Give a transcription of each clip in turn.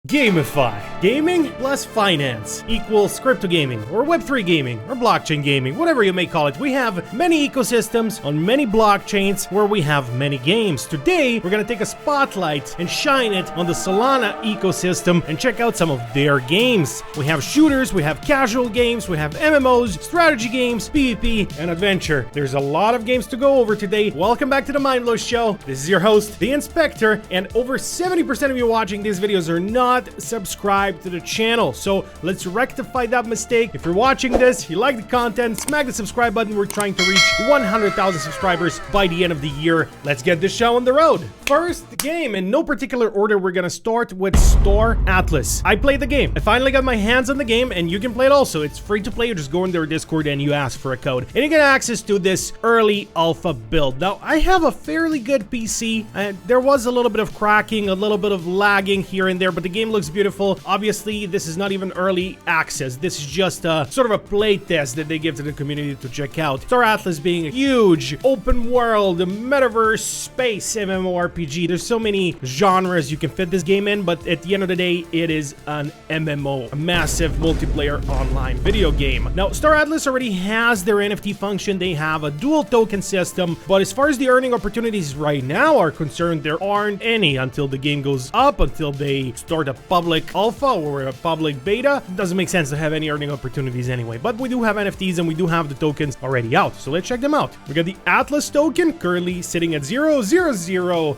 Gamify. Gaming plus finance equals crypto gaming, or Web3 gaming, or blockchain gaming, whatever you may call it. We have many ecosystems on many blockchains where we have many games. Today, we're gonna take a spotlight and shine it on the Solana ecosystem and check out some of their games. We have shooters, we have casual games, we have MMOs, strategy games, PvP, and adventure. There's a lot of games to go over today. Welcome back to the Mindblow Show. This is your host, The Inspector, and over 70% of you watching these videos are not subscribed to the channel. So let's rectify that mistake. If you're watching this, you like the content, smack the subscribe button. We're trying to reach 100,000 subscribers by the end of the year. Let's get this show on the road. First game, in no particular order, we're gonna start with Star Atlas. I played the game. I finally got my hands on the game, and you can play it also. It's free to play. You just go in their Discord and you ask for a code, and you get access to this early alpha build. Now, I have a fairly good PC, and there was a little bit of cracking, a little bit of lagging here and there, but the game looks beautiful. Obviously, this is not even early access. This is just a sort of a play test that they give to the community to check out. Star Atlas being a huge open world, metaverse, space MMORPG. There's so many genres you can fit this game in, but at the end of the day, it is an MMO, a massive multiplayer online video game. Now, Star Atlas already has their NFT function. They have a dual token system, but as far as the earning opportunities right now are concerned, there aren't any until the game goes up, until they start a public alpha or a public beta. It doesn't make sense to have any earning opportunities anyway, but we do have NFTs and we do have the tokens already out, so let's check them out. We got the Atlas token currently sitting at $0.002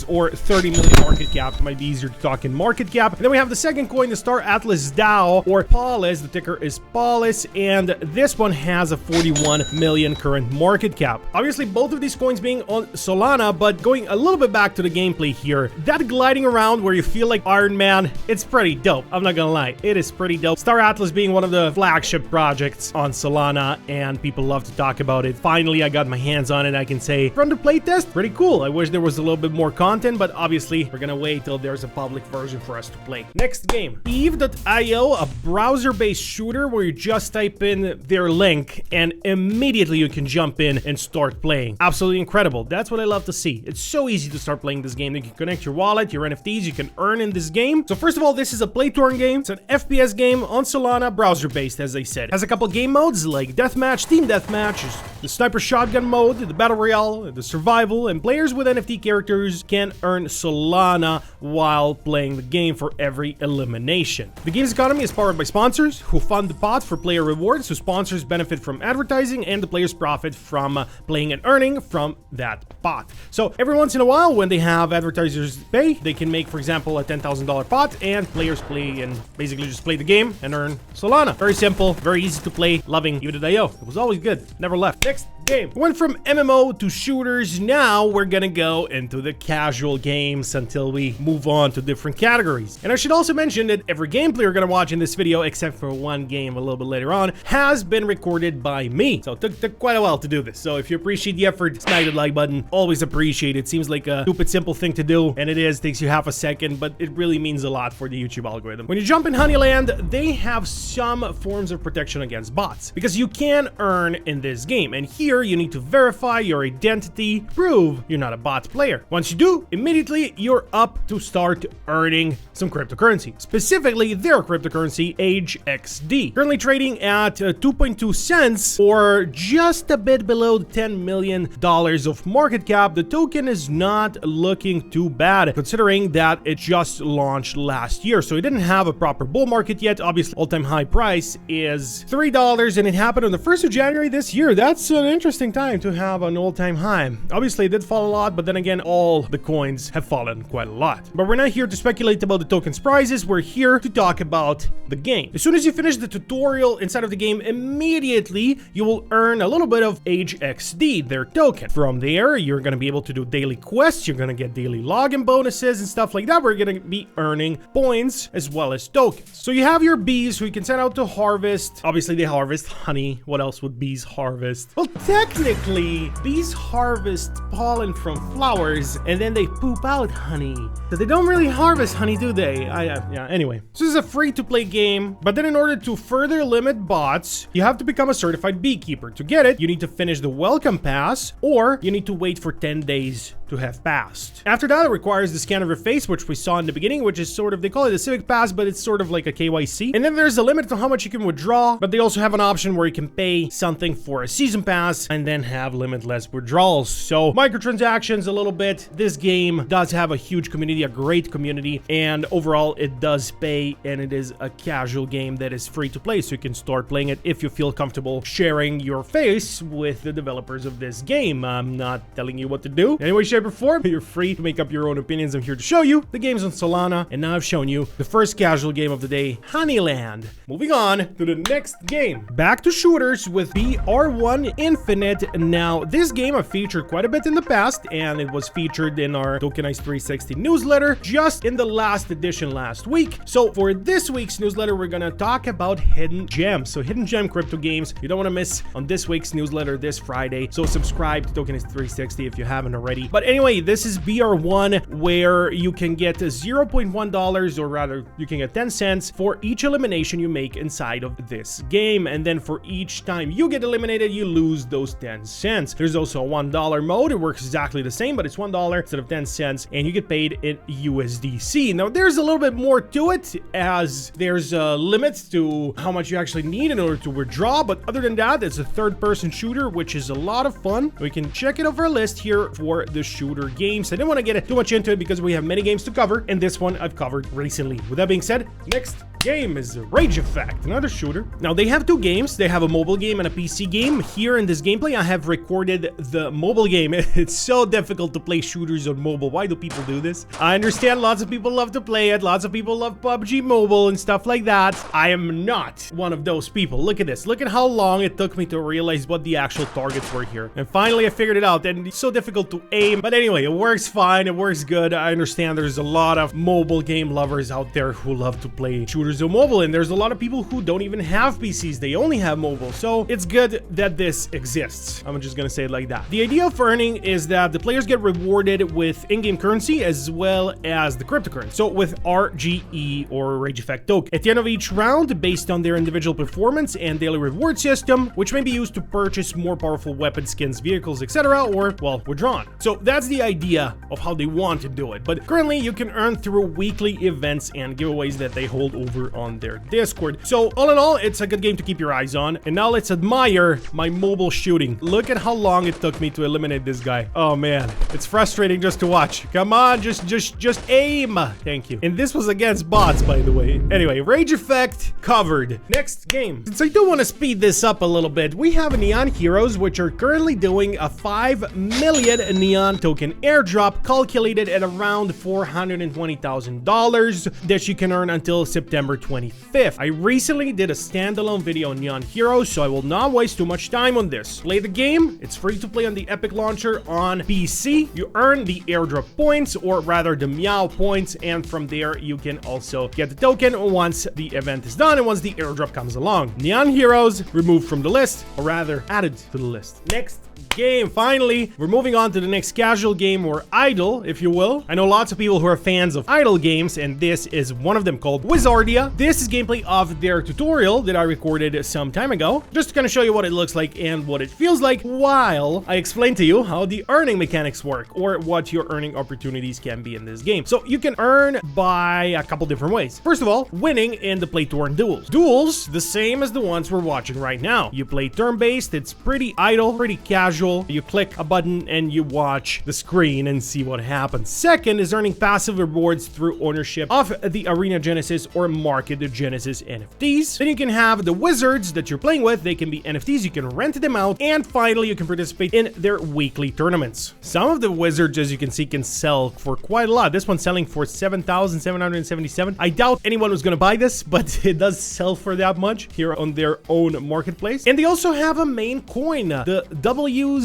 or 30 million market cap. Might be easier to talk in market cap. And then we have the second coin, the Star Atlas DAO, or Polis. The ticker is Polis, and this one has a 41 million current market cap. Obviously, both of these coins being on Solana, but going a little bit back to the gameplay here, that gliding around where you feel like Iron Man, it's pretty dope. I'm not gonna lie, it is pretty dope. Star Atlas being one of the flagship projects on Solana, and people love to talk about it. Finally, I got my hands on it. I can say from the playtest, pretty cool. I wish there was a little bit more content, but obviously we're gonna wait till there's a public version for us to play. Next game, Eve.io, a browser-based shooter where you just type in their link and immediately you can jump in and start playing. Absolutely incredible. That's what I love to see. It's so easy to start playing this game. You can connect your wallet, your NFTs, you can earn in this game. So first of all, this is a play-to-earn game. It's an FPS game on Solana, browser-based, as I said. Has a couple game modes like Deathmatch, Team Deathmatch, the Sniper Shotgun mode, the Battle Royale, the Survival, and players with NFT characters can earn Solana while playing the game for every elimination. The game's economy is powered by sponsors who fund the pot for player rewards, so sponsors benefit from advertising and the players profit from playing and earning from that pot. So every once in a while, when they have advertisers pay, they can make, for example, a $10,000 pot, and players play and basically just play the game and earn Solana. Very simple, very easy to play, loving Eve.io. It was always good, never left. Next game. We went from MMO to shooters. Now we're gonna go into the casual games until we move on to different categories. And I should also mention that every gameplay you're gonna watch in this video, except for one game a little bit later on, has been recorded by me. So it took quite a while to do this. So if you appreciate the effort, smack the like button. Always appreciate it. Seems like a stupid, simple thing to do, and it is. Takes you half a second, but it really means a lot for the YouTube algorithm. When you jump in Honeyland, they have some forms of protection against bots, because you can earn in this game. And here, you need to verify your identity, prove you're not a bot player. Once you do, immediately you're up to start earning some cryptocurrency, specifically their cryptocurrency HXD, currently trading at 2.2 cents or just a bit below $10 million of market cap. The token is not looking too bad considering that it just launched last year, so it didn't have a proper bull market yet. Obviously, all-time high price is $3, and it happened on the 1st of January this year. That's an interesting time to have an all-time high. Obviously, it did fall a lot, but then again, all the coins have fallen quite a lot. But we're not here to speculate about the token's prices. We're here to talk about the game. As soon as you finish the tutorial inside of the game, immediately you will earn a little bit of HXD, their token. From there, you're going to be able to do daily quests. You're going to get daily login bonuses and stuff like that. We're going to be earning points as well as tokens. So you have your bees who you can send out to harvest. Obviously, they harvest honey. What else would bees harvest? Well, technically, bees harvest pollen from flowers and then they poop out honey. So they don't really harvest honey, do they? Yeah, anyway. This is a free-to-play game, but then in order to further limit bots, you have to become a certified beekeeper. To get it, you need to finish the welcome pass, or you need to wait for 10 days to have passed. After that, it requires the scan of your face, which we saw in the beginning, which is sort of, they call it a civic pass, but it's sort of like a KYC. And then there's a limit to how much you can withdraw, but they also have an option where you can pay something for a season pass and then have limitless withdrawals. So microtransactions a little bit. This game does have a huge community, a great community, and overall it does pay, and it is a casual game that is free to play, so you can start playing it if you feel comfortable sharing your face with the developers of this game. I'm not telling you what to do in any way, shape, or form. You're free to make up your own opinions. I'm here to show you the games on Solana, and now I've shown you the first casual game of the day, Honeyland. Moving on to the next game. Back to shooters with BR1 Infinite. Now, this game I've featured quite a bit in the past, and it was featured in our Tokenized 360 newsletter just in the last edition last week. So for this week's newsletter, we're gonna talk about hidden gems. So hidden gem crypto games you don't want to miss on this week's newsletter this Friday. So subscribe to Tokenized 360 if you haven't already. But anyway, this is BR1, where you can get $0.1, or rather you can get 10 cents for each elimination you make inside of this game, and then for each time you get eliminated you lose those 10 cents. There's also a $1 mode. It works exactly the same, but it's $1 instead of 10 cents, and you get paid in USDC. Now there's a little bit more to it, as there's limits to how much you actually need in order to withdraw, but other than that, it's a third-person shooter, which is a lot of fun. We can check it over a list here for the shooter games. I didn't want to get too much into it because we have many games to cover, and this one I've covered recently. With that being said, next game is Rage Effect, another shooter. Now they have two games. They have a mobile game and a PC game. Here in this gameplay, I have recorded the mobile game. It's so difficult to play shooters on mobile. Why do people do this? I understand lots of people love to play it. Lots of people love PUBG Mobile and stuff like that. I am not one of those people. Look at this. Look at how long it took me to realize what the actual targets were here. And finally I figured it out, and it's so difficult to aim. But anyway, it works fine. It works good. I understand there's a lot of mobile game lovers out there who love to play shooters on mobile, and there's a lot of people who don't even have PCs. They only have mobile. So it's good that this exists. I'm just gonna say it like that. The idea of earning is that the players get rewarded with in-game currency as well as the cryptocurrency. So with RGE, or Rage Effect token. At the end of each round, based on their individual performance and daily reward system, which may be used to purchase more powerful weapons, skins, vehicles, etc., or, well, withdrawn. So that's the idea of how they want to do it. But currently, you can earn through weekly events and giveaways that they hold over on their Discord. So all in all, it's a good game to keep your eyes on. And now let's admire my mobile shooting. Look at how long it took me to eliminate this guy. Oh man, it's frustrating just to watch. Come on, just aim. Thank you. And this was against bots, by the way. Anyway, Rage Effect covered. Next game. Since I do want to speed this up a little bit, we have Neon Heroes, which are currently doing a 5 million Neon token airdrop, calculated at around $420,000 that you can earn until September 25th. I recently did a standalone video on Neon Heroes, so I will not waste too much time on this. Play the game. It's free to play on the Epic Launcher on PC. You earn the airdrop points, or rather the Meow points, and from there you can also get the token once the event is done and once the airdrop comes along. Neon Heroes removed from the list, or rather added to the list. Next game. Finally, we're moving on to the next casual game, or idle, if you will. I know lots of people who are fans of idle games, and this is one of them, called Wizardia. This is gameplay of their tutorial that I recorded some time ago. Just gonna show you what it looks like and what it feels like while I explain to you how the earning mechanics work, or what your earning opportunities can be in this game. So you can earn by a couple different ways. First of all, winning in the play to earn duels. Duels, the same as the ones we're watching right now. You play turn-based. It's pretty idle, pretty casual. You click a button and you watch the screen and see what happens. Second is earning passive rewards through ownership of the Arena Genesis or Market Genesis NFTs. Then you can have the wizards that you're playing with. They can be NFTs. You can rent them out. And finally, you can participate in their weekly tournaments. Some of the wizards, as you can see, can sell for quite a lot. This one's selling for 7,777. I doubt anyone was going to buy this, but it does sell for that much here on their own marketplace. And they also have a main coin, the WZRD,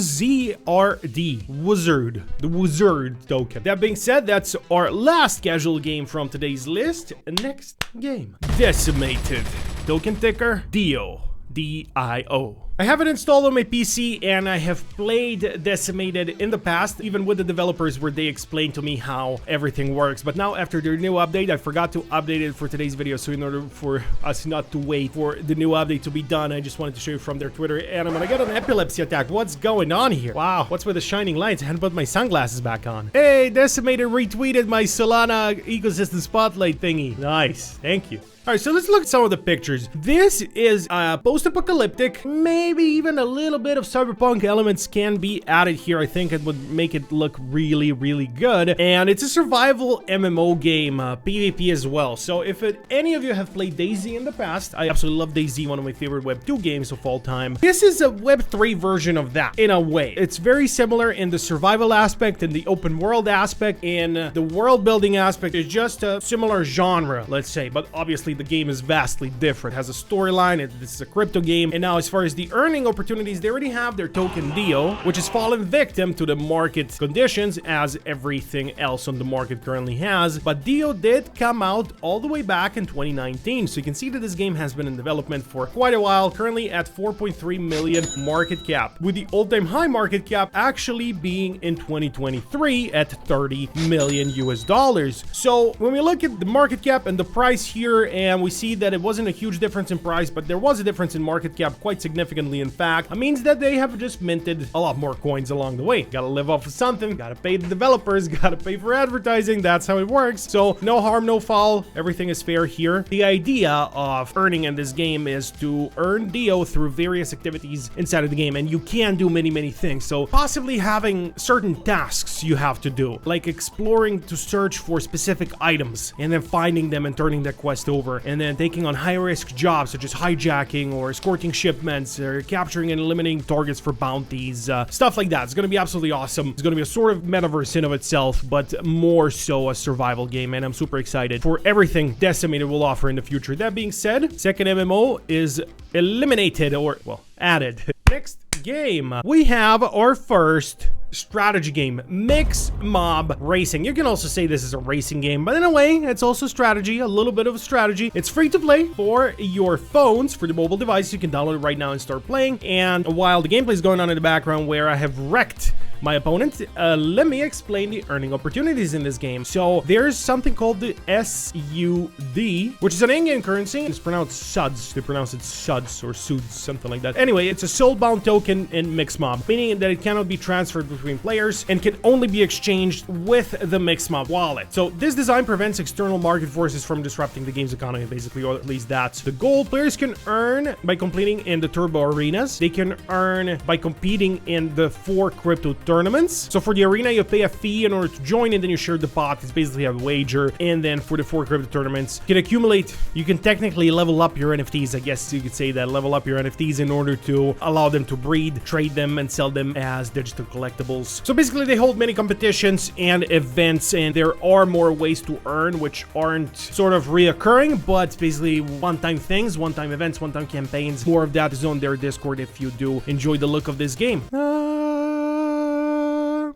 Wizard, the Wizard token. That being said, that's our last casual game from today's list. Next game, Decimated, token ticker DIO, DIO. I have it installed on my PC and I have played Decimated in the past, even with the developers where they explained to me how everything works. But now after their new update, I forgot to update it for today's video. So in order for us not to wait for the new update to be done, I just wanted to show you from their Twitter. And I'm gonna get an epilepsy attack. What's going on here? Wow, what's with the shining lights? I hadn't put my sunglasses back on. Hey, Decimated retweeted my Solana ecosystem spotlight thingy. Nice, thank you. All right, so let's look at some of the pictures. This is post-apocalyptic, maybe even a little bit of cyberpunk elements can be added here. I think it would make it look really, really good. And it's a survival MMO game, PvP as well. So if any of you have played DayZ in the past, I absolutely love DayZ, one of my favorite Web 2 games of all time. This is a Web 3 version of that, in a way. It's very similar in the survival aspect, in the open world aspect, in the world building aspect. It's just a similar genre, let's say, but obviously the game is vastly different. It has a storyline, this is a crypto game, and now as far as the earning opportunities, they already have their token Dio, which has fallen victim to the market conditions as everything else on the market currently has. But Dio did come out all the way back in 2019, so you can see that this game has been in development for quite a while, currently at 4.3 million market cap, with the all-time high market cap actually being in 2023 at 30 million US dollars. So when we look at the market cap and the price here, and we see that it wasn't a huge difference in price, but there was a difference in market cap quite significantly. In fact, it means that they have just minted a lot more coins along the way. Gotta live off of something, gotta pay the developers, gotta pay for advertising. That's how it works. So no harm, no foul. Everything is fair here. The idea of earning in this game is to earn Dio through various activities inside of the game, and you can do many things. So possibly having certain tasks you have to do, like exploring to search for specific items and then finding them and turning that quest over, and then taking on high-risk jobs such as hijacking or escorting shipments or capturing and eliminating targets for bounties, stuff like that. It's going to be absolutely awesome. It's going to be a sort of metaverse in of itself, but more so a survival game, and I'm super excited for everything Decimated will offer in the future. That being said, second MMO is eliminated, or, well, added. Next game, we have our first strategy game, Mix Mob Racing. You can also say this is a racing game, but in a way, it's also strategy, a little bit of a strategy. It's free to play for your phones, for the mobile device. You can download it right now and start playing. And while the gameplay is going on in the background where I have wrecked my opponent, let me explain the earning opportunities in this game. So there's something called the SUD, which is an in-game currency. It's pronounced SUDS. They pronounce it SUDS or SUDS, something like that. Anyway, it's a soul-bound token in Mixmob, meaning that it cannot be transferred between players and can only be exchanged with the Mixmob wallet. So this design prevents external market forces from disrupting the game's economy, basically, or at least that's the goal. Players can earn by completing in the turbo arenas. They can earn by competing in the 4 crypto tournaments. So for the arena, you pay a fee in order to join, and then you share the pot. It's basically a wager. And then for the 4 crypto tournaments, you can accumulate, you can technically level up your NFTs. I guess you could say that, level up your NFTs in order to allow them to breed, trade them, and sell them as digital collectibles. So basically, they hold many competitions and events, and there are more ways to earn, which aren't sort of reoccurring, but basically one-time things, one-time events, one-time campaigns. More of that is on their Discord if you do enjoy the look of this game.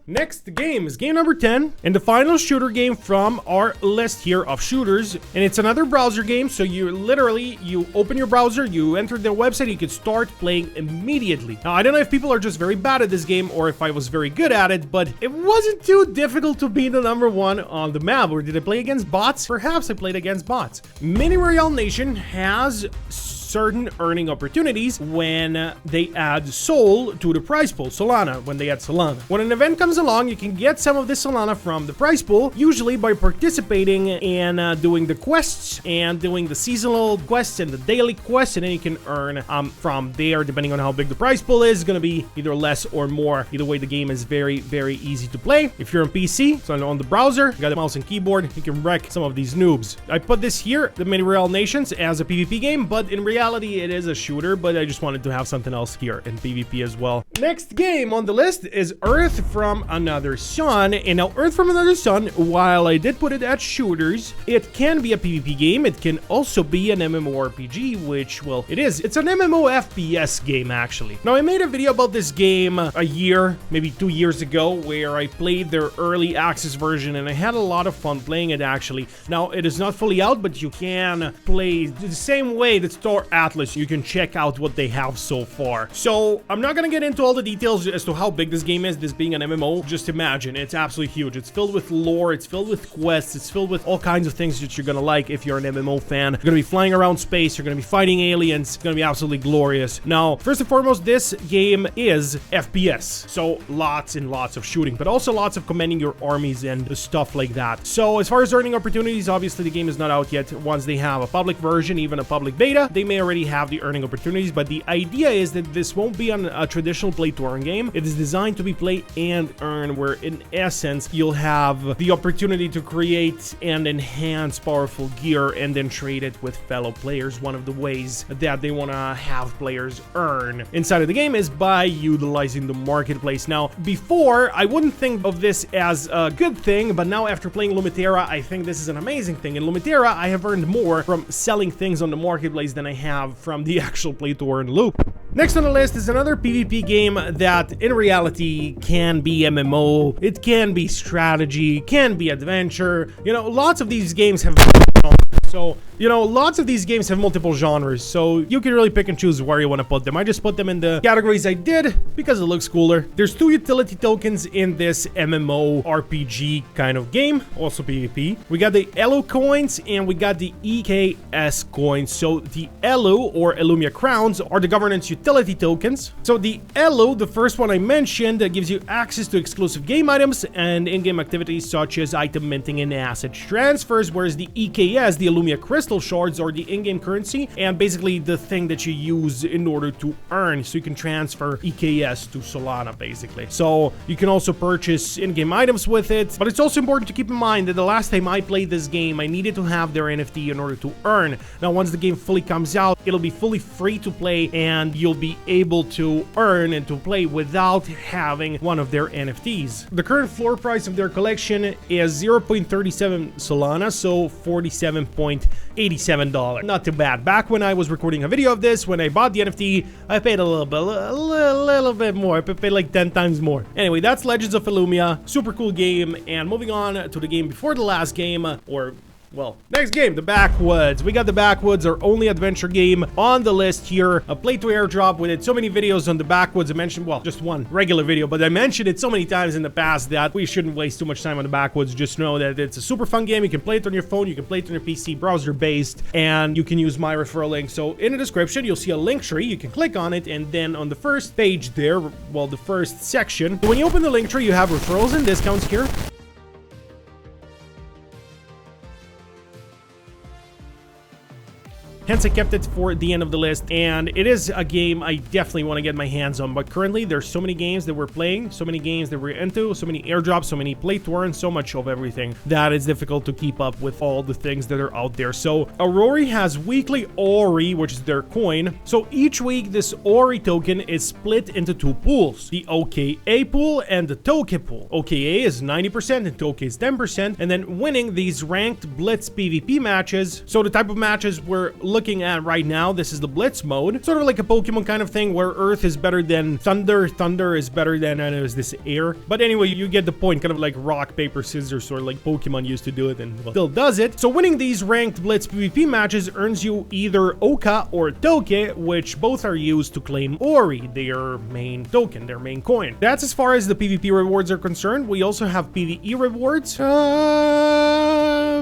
Next game is game number 10, and the final shooter game from our list here of shooters, and it's another browser game. So you literally, you open your browser, you enter their website, you can start playing immediately. Now, I don't know if people are just very bad at this game or if I was very good at it, but it wasn't too difficult to be the #1 on the map. Or did I play against bots? Perhaps I played against bots. Mini Royale Nation has certain earning opportunities when they add Sol to the prize pool, Solana, when they add Solana. When an event comes along, you can get some of this Solana from the prize pool, usually by participating in doing the quests and doing the seasonal quests and the daily quests, and then you can earn from there, depending on how big the prize pool is. It's gonna be either less or more. Either way, the game is very, very easy to play. If you're on PC, so on the browser, you got a mouse and keyboard, you can wreck some of these noobs. I put this here, the Mini Royale Nations, as a PvP game, but in reality, it is a shooter, but I just wanted to have something else here in PvP as well. Next game on the list is Earth from Another Sun. And now Earth from Another Sun, while I did put it at shooters, it can be a PvP game. It can also be an MMORPG, which, well, it is. It's an MMO FPS game, actually. Now, I made a video about this game a year, maybe 2 years ago, where I played their early access version, and I had a lot of fun playing it, actually. Now, it is not fully out, but you can play the same way that Star Atlas. You can check out what they have so far. So, I'm not gonna get into all the details as to how big this game is, this being an MMO. Just imagine, it's absolutely huge. It's filled with lore, it's filled with quests, it's filled with all kinds of things that you're gonna like if you're an MMO fan. You're gonna be flying around space, you're gonna be fighting aliens, it's gonna be absolutely glorious. Now, first and foremost, this game is FPS, so lots and lots of shooting, but also lots of commanding your armies and stuff like that. So as far as earning opportunities, obviously the game is not out yet. Once they have a public version, even a public beta, they may already have the earning opportunities, but the idea is that this won't be a traditional play to earn game. It is designed to be play and earn, where in essence you'll have the opportunity to create and enhance powerful gear and then trade it with fellow players. One of the ways that they want to have players earn inside of the game is by utilizing the marketplace. Now, before, I wouldn't think of this as a good thing, but now after playing Lumitera, I think this is an amazing thing. In Lumitera, I have earned more from selling things on the marketplace than I have from the actual play to earn loop. Next on the list is another PvP game that in reality can be MMO, it can be strategy, can be adventure. You know, lots of these games have multiple genres, so you can really pick and choose where you want to put them. I just put them in the categories I did because it looks cooler. There's 2 utility tokens in this MMO RPG kind of game, also PvP. We got the ELU coins and we got the EKS coins. So the ELU, or Illumia Crowns, are the governance utility tokens. So the ELU, the first one I mentioned, that gives you access to exclusive game items and in-game activities such as item minting and asset transfers, whereas the EKS, the Illumia Crystal Shards, are the in-game currency and basically the thing that you use in order to earn, so you can transfer EKS to Solana, basically. So you can also purchase in-game items with it, but it's also important to keep in mind that the last time I played this game, I needed to have their NFT in order to earn. Now, once the game fully comes out, it'll be fully free to play and you'll be able to earn and to play without having one of their NFTs. The current floor price of their collection is 0.37 Solana, so $47.87. Not too bad. Back when I was recording a video of this, when I bought the NFT, I paid a little bit more. I paid like 10 times more. Anyway, that's Legends of Illumia. Super cool game. And moving on to the game before the last game, well, next game, the Backwoods. We got the Backwoods, our only adventure game on the list here. A play to airdrop. We did so many videos on the Backwoods. I mentioned, well, just one regular video, but I mentioned it so many times in the past that we shouldn't waste too much time on the Backwoods. Just know that it's a super fun game. You can play it on your phone, you can play it on your PC, browser-based, and you can use my referral link. So in the description, you'll see a link tree. You can click on it, and then on the first page there, well, the first section, when you open the link tree, you have referrals and discounts here. Hence, I kept it for the end of the list, and it is a game I definitely want to get my hands on, but currently there's so many games that we're playing, so many games that we're into, so many airdrops, so many play to earn, so much of everything that it's difficult to keep up with all the things that are out there. So Aurori has weekly Ori, which is their coin. So each week, this Ori token is split into 2 pools, the OKA pool and the Toke pool. OKA is 90% and Toke is 10%, and then winning these ranked Blitz PvP matches. So the type of matches we're looking at right now, this is the Blitz mode, sort of like a Pokemon kind of thing, where Earth is better than Thunder, Thunder is better than, I know, is this Air, but anyway, you get the point, kind of like rock, paper, scissors, sort of like Pokemon used to do it, and well, still does it. So winning these ranked Blitz PvP matches earns you either Oka or Toke, which both are used to claim Ori, their main token, their main coin. That's as far as the PvP rewards are concerned. We also have PvE rewards,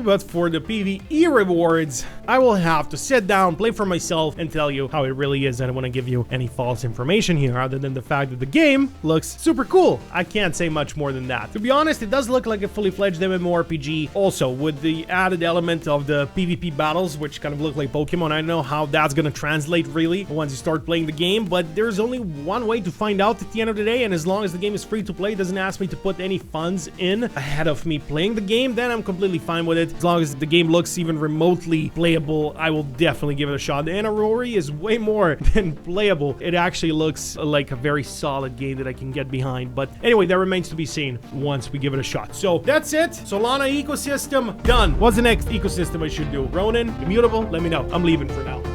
but for the PvE rewards, I will have to sit down, play for myself, and tell you how it really is. I don't want to give you any false information here other than the fact that the game looks super cool. I can't say much more than that. To be honest, it does look like a fully fledged MMORPG, also with the added element of the PvP battles, which kind of look like Pokemon. I don't know how that's going to translate really once you start playing the game, but there's only one way to find out at the end of the day, and as long as the game is free to play, doesn't ask me to put any funds in ahead of me playing the game, then I'm completely fine with it. it. As long as the game looks even remotely playable, I will definitely give it a shot. And Aurora is way more than playable. It actually looks like a very solid game that I can get behind. But anyway, that remains to be seen once we give it a shot. So that's it. Solana ecosystem done. What's the next ecosystem I should do? Ronin, Immutable? Let me know. I'm leaving for now.